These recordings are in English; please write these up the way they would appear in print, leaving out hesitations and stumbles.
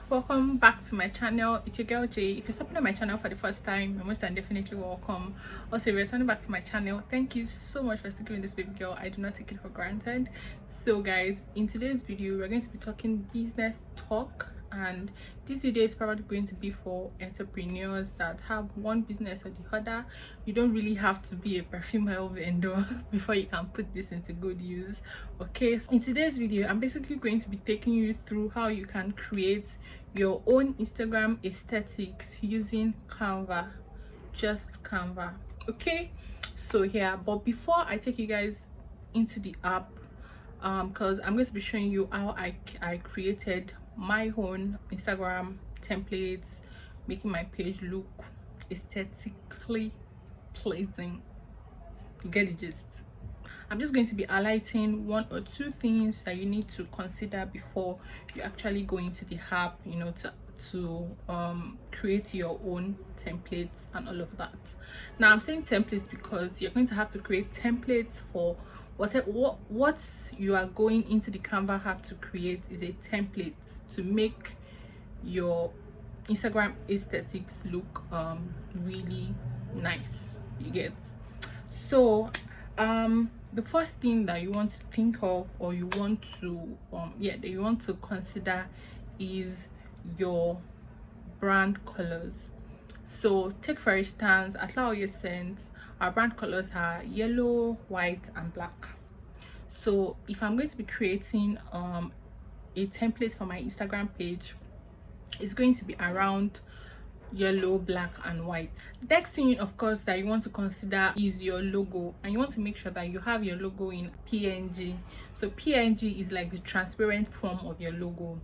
welcome back to my channel. It's your girl Jay. If you're stopping on my channel for the first time, you're most definitely welcome. Also, if you're returning back to my channel, thank you so much for sticking with this baby girl. I do not take it for granted. So guys, in today's video we're going to be talking business talk, and this video is probably going to be for entrepreneurs that have one business or the other. You don't really have to be a perfume oil vendor before you can put this into good use. Okay, in today's video I'm basically going to be taking you through how you can create your own Instagram aesthetics using Canva, just Canva. Okay, so yeah, but before I take you guys into the app, because I'm going to be showing you how I created my own Instagram templates, making my page look aesthetically pleasing. You get the gist. I'm just going to be highlighting one or two things that you need to consider before you actually go into the app, you know, to create your own templates and all of that. Now I'm saying templates because you're going to have to create templates for what you are going into the Canva app to create is a template to make your Instagram aesthetics look really nice. You get? So the first thing that you want to think of, or you want to that you want to consider, is your brand colors. So take for instance, at Jaylaoye scents, our brand colors are yellow, white and black. So if I'm going to be creating a template for my Instagram page, it's going to be around yellow, black and white. Next thing, of course, that you want to consider is your logo, and you want to make sure that you have your logo in PNG. So PNG is like the transparent form of your logo.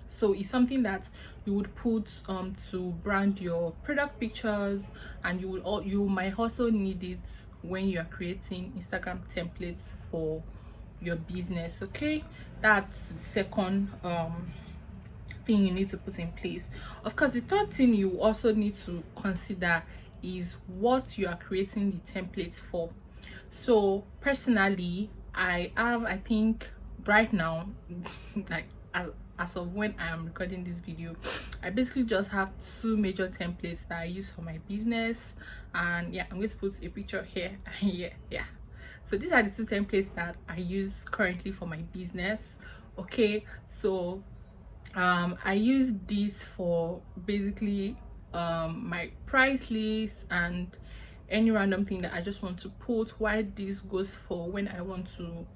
So it's something that you would put to brand your product pictures, and you might also need it when you are creating Instagram templates for your business. Okay, that's the second thing you need to put in place. Of course, the third thing you also need to consider is what you are creating the templates for. So personally, I think right now like as of when I am recording this video, I basically just have two major templates that I use for my business, and yeah, I'm going to put a picture here. yeah, so these are the two templates that I use currently for my business. Okay, so I use these for basically my price list and any random thing that I just want to put, while this goes for when I want to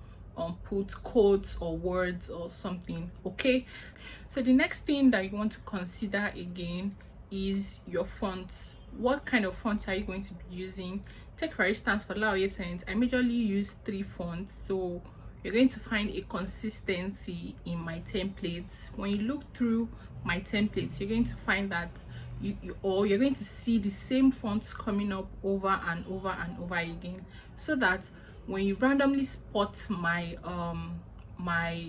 put quotes or words or something. Okay, so the next thing that you want to consider again is your fonts. What kind of fonts are you going to be using? Take for instance, for Jaylaoye scents, I majorly use 3 fonts, so you're going to find a consistency in my templates. When you look through my templates, you're going to find that you're going to see the same fonts coming up over and over and over again, so that when you randomly spot my my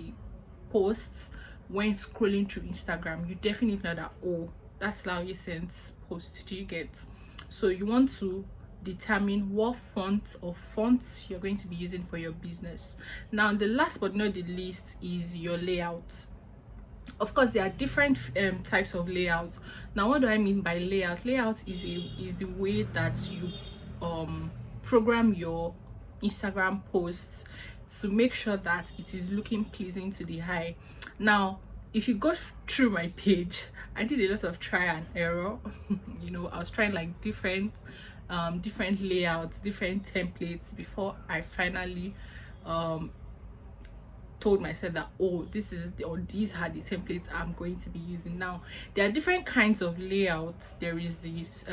posts when scrolling through Instagram, you definitely know that, oh, that's Jaylaoye scents post. Do you get? So you want to determine what fonts you're going to be using for your business. Now the last but not the least is your layout. Of course, there are different types of layouts. Now what do I mean by layout? Layout is the way that you program your Instagram posts to make sure that it is looking pleasing to the eye. Now if you go through my page, I did a lot of try and error. You know, I was trying like different layouts, different templates before I finally told myself that, oh, these are the templates I'm going to be using. Now there are different kinds of layouts. There is this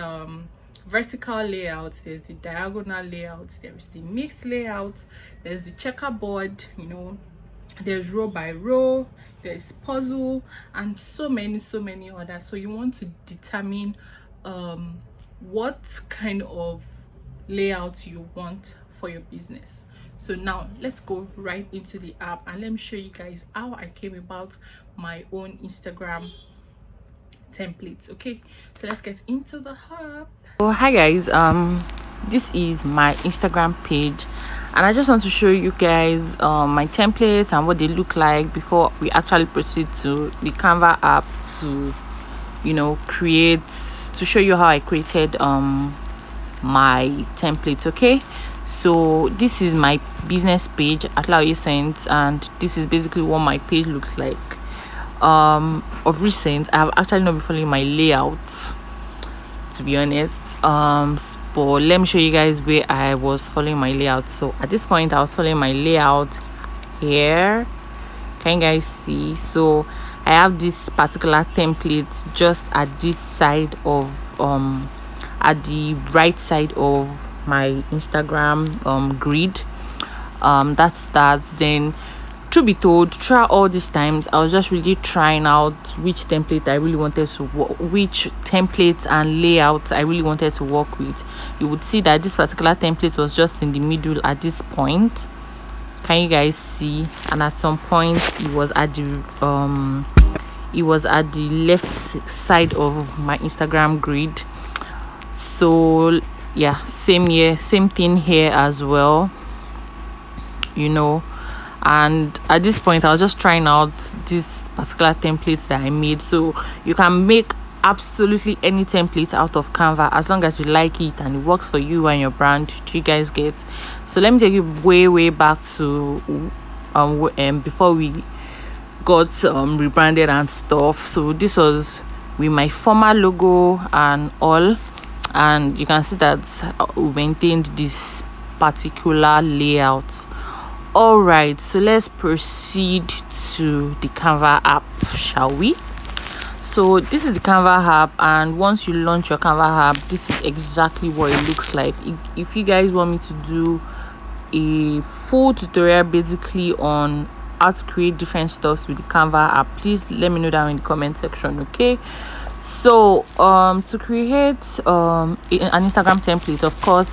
vertical layout, there's the diagonal layout, there is the mixed layout, there's the checkerboard, you know, there's row by row, there's puzzle, and so many others. So you want to determine what kind of layout you want for your business. So now let's go right into the app and let me show you guys how I came about my own Instagram templates. Okay, so let's get into the app. Oh, hi guys, this is my Instagram page, and I just want to show you guys my templates and what they look like before we actually proceed to the Canva app to create, to show you how I created my template. Okay, so this is my business page at Jaylaoye Scents, and this is basically what my page looks like. Of recent, I have actually not been following my layout, to be honest, but let me show you guys where I was following my layout. So at this point I was following my layout here. Can you guys see? So I have this particular template just at this side of at the right side of my Instagram grid. That's that. Then, to be told, throughout all these times I was just really trying out which template I really wanted to which templates and layouts I really wanted to work with. You would see that this particular template was just in the middle at this point. Can you guys see? And at some point it was at the left side of my Instagram grid. So yeah, same thing here as well, and at this point I was just trying out this particular templates that I made. So you can make absolutely any template out of Canva as long as you like it and it works for you and your brand. Do you guys get? So let me take you way back to before we got rebranded and stuff. So this was with my former logo and all, and you can see that we maintained this particular layout. All right, so let's proceed to the Canva app, shall we? So this is the Canva app, and once you launch your Canva app, this is exactly what it looks like. If you guys want me to do a full tutorial basically on how to create different stuffs with the Canva app, please let me know down in the comment section. Okay, so to create an Instagram template, of course,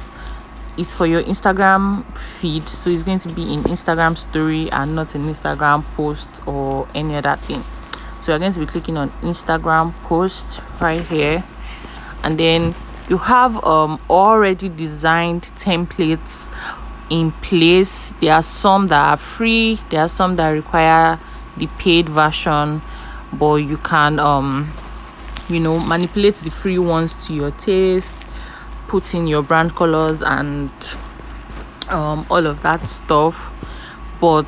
is for your Instagram feed, so it's going to be in Instagram story and not in Instagram post or any other thing. So you're going to be clicking on Instagram post right here, and then you have already designed templates in place. There are some that are free, there are some that require the paid version, but you can manipulate the free ones to your taste, put in your brand colors and all of that stuff. But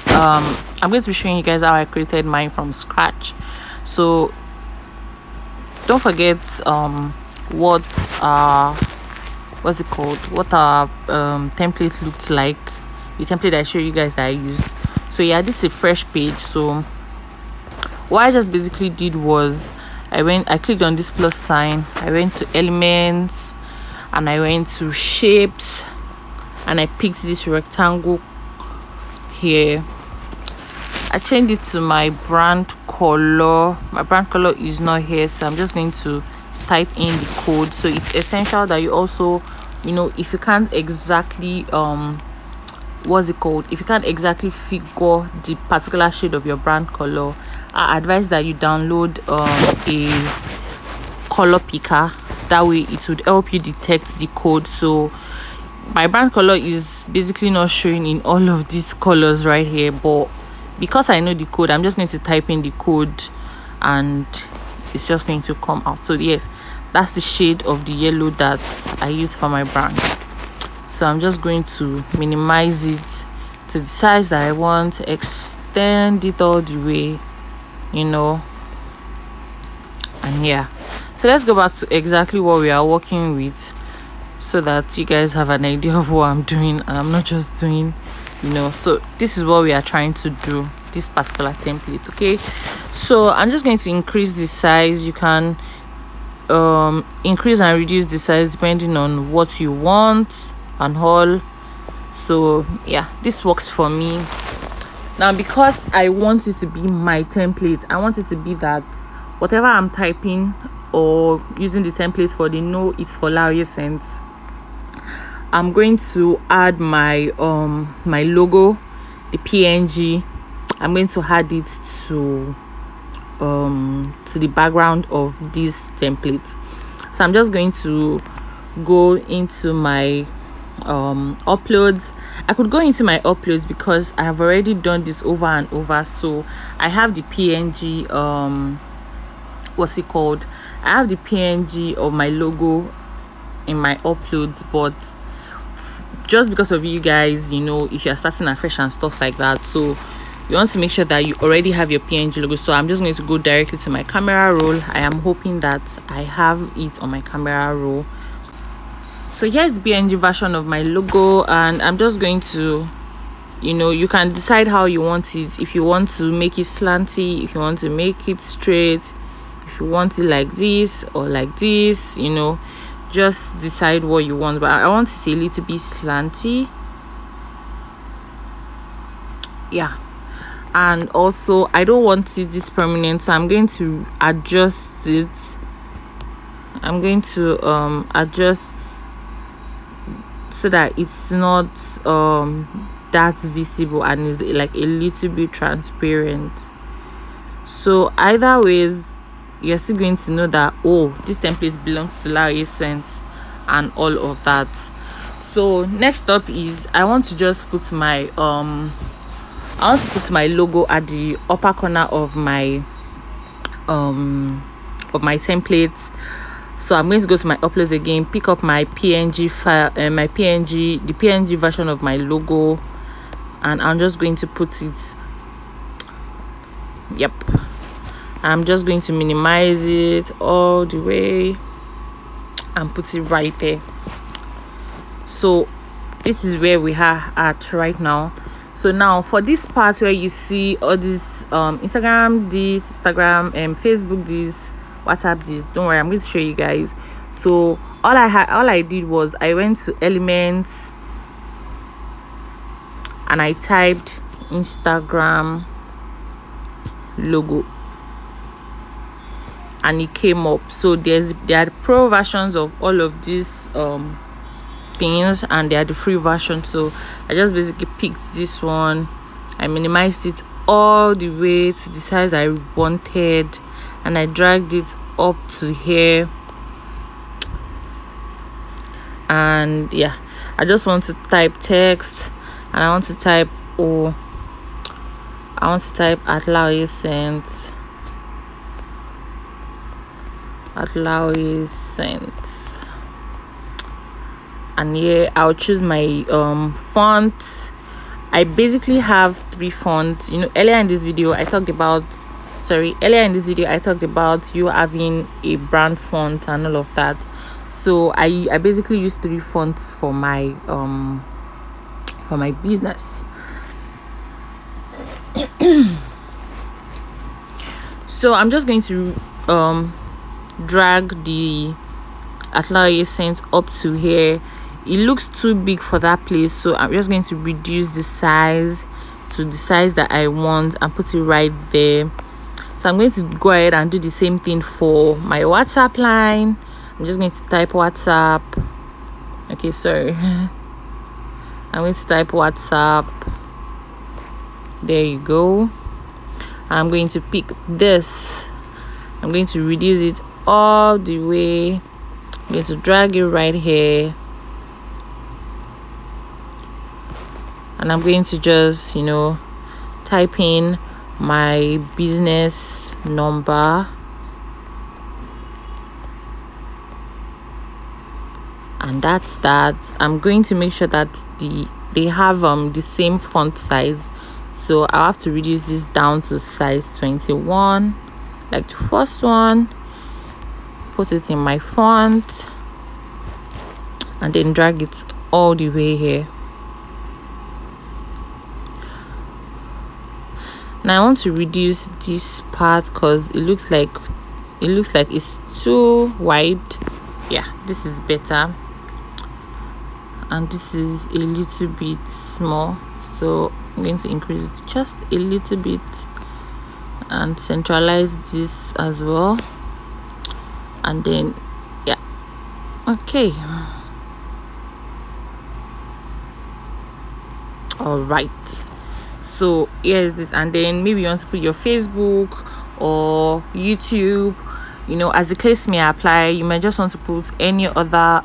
I'm going to be showing you guys how I created mine from scratch. So don't forget what our template looked like, the template I showed you guys that I used. So yeah, this is a fresh page. So what I just basically did was I clicked on this plus sign, I went to elements, and I went to shapes, and I picked this rectangle here. I changed it to my brand color. My brand color is not here, so I'm just going to type in the code. So it's essential that you also, if you can't exactly if you can't exactly figure the particular shade of your brand color, I advise that you download a color picker. That way it would help you detect the code. So my brand color is basically not showing in all of these colors right here, but because I know the code, I'm just going to type in the code and it's just going to come out. So yes, that's the shade of the yellow that I use for my brand. So I'm just going to minimize it to the size that I want, extend it all the way, and yeah. So let's go back to exactly what we are working with, so that you guys have an idea of what I'm doing and I'm not just doing, so this is what we are trying to do, this particular template. Okay, so I'm just going to increase the size. You can increase and reduce the size depending on what you want and all. So yeah, this works for me. Now, because I want it to be my template, I want it to be that whatever I'm typing or using the template for, they know it's for Jaylaoye Scents. I'm going to add my my logo, the PNG. I'm going to add it to the background of this template. So I'm just going to go into my uploads. I could go into my uploads because I have already done this over and over. So I have the PNG, what's it called, I have the PNG of my logo in my uploads, but just because of you guys, if you're starting afresh and stuff like that, so you want to make sure that you already have your PNG logo. So I'm just going to go directly to my camera roll. I am hoping that I have it on my camera roll. So here's the PNG version of my logo, and I'm just going to, you can decide how you want it. If you want to make it slanty, if you want to make it straight, if you want it like this or like this, just decide what you want. But I want it a little bit slanty, yeah. And also I don't want it this permanent, so I'm going to adjust it. I'm going to adjust so that it's not that visible and is like a little bit transparent. So either ways, you're still going to know that, oh, this template belongs to Jaylaoye Scents and all of that. So next up is I want to just put my logo at the upper corner of my template. So I'm going to go to my uploads again, pick up my PNG file, the PNG version of my logo, and I'm just going to put it, yep, I'm just going to minimize it all the way and put it right there. So this is where we are at right now. So now for this part where you see all this Instagram, Facebook, this WhatsApp, this, don't worry, I'm going to show you guys. So all I did was I went to Elements and I typed Instagram logo and it came up. So there are pro versions of all of these things and they are the free version. So I just basically picked this one, I minimized it all the way to the size I wanted, and I dragged it up to here. And yeah, I just want to type text, and I want to type Jaylaoye Scents, Jaylaoye Scents. And here I'll choose my font. I basically have 3 fonts. Earlier in this video I talked about you having a brand font and all of that. So I basically use 3 fonts for my business. So I'm just going to drag the Jaylaoye Scents up to here. It looks too big for that place, so I'm just going to reduce the size to the size that I want and put it right there. So I'm going to go ahead and do the same thing for my WhatsApp line. I'm just going to type WhatsApp. Okay, sorry. I'm going to type WhatsApp. There you go. I'm going to pick this. I'm going to reduce it all the way. I'm going to drag it right here. And I'm going to just, type in my business number. And that's that. I'm going to make sure that they have the same font size. So I'll have to reduce this down to size 21, like the first one. Put it in my font and then drag it all the way here. Now I want to reduce this part because it looks like it's too wide. Yeah, this is better, and this is a little bit small, so I'm going to increase it just a little bit and centralize this as well. And then yeah, okay, all right. So here's this, and then maybe you want to put your Facebook or YouTube, you know, as the case may apply, you might just want to put any other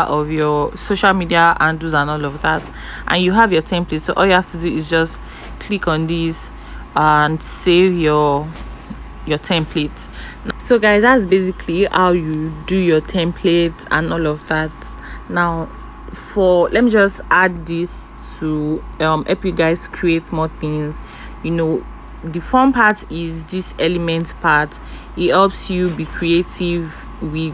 of your social media handles and all of that, and you have your template. So all you have to do is just click on this and save your template. So guys, that's basically how you do your template and all of that. Now let me just add this to help you guys create more things. You know, the fun part is this element part. It helps you be creative with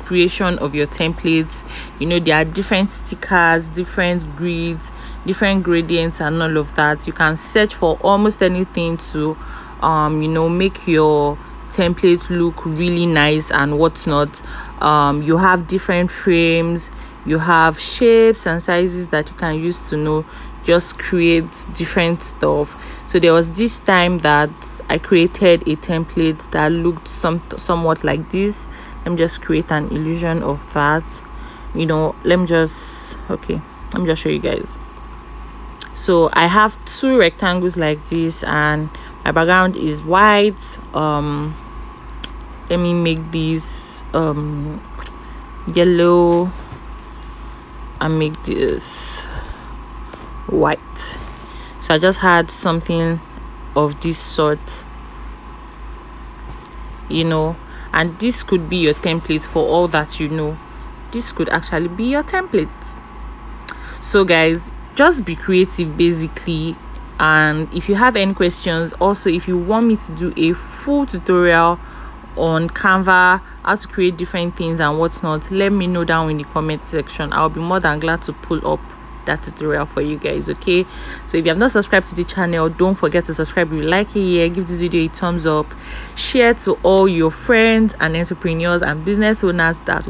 creation of your templates. You know, there are different stickers, different grids, different gradients and all of that. You can search for almost anything to you know, make your templates look really nice and whatnot. You have different frames, you have shapes and sizes that you can use to know just create different stuff. So there was this time that I created a template that looked somewhat like this. Let me just create an illusion of that. You know, let me just show you guys. So I have two rectangles like this and my background is white. Let me make this yellow and make this white. So I just had something of this sort, you know, and this could be your template. For all that you know, this could actually be your template. So guys, just be creative basically. And if you have any questions, also if you want me to do a full tutorial on Canva, how to create different things and whatnot, let me know down in the comment section. I'll be more than glad to pull up that tutorial for you guys. Okay, so if you have not subscribed to the channel, don't forget to subscribe. If you like it here, give this video a thumbs up, share to all your friends and entrepreneurs and business owners that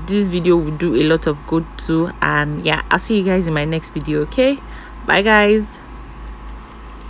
this video would do a lot of good to. And yeah, I'll see you guys in my next video. Okay, bye guys.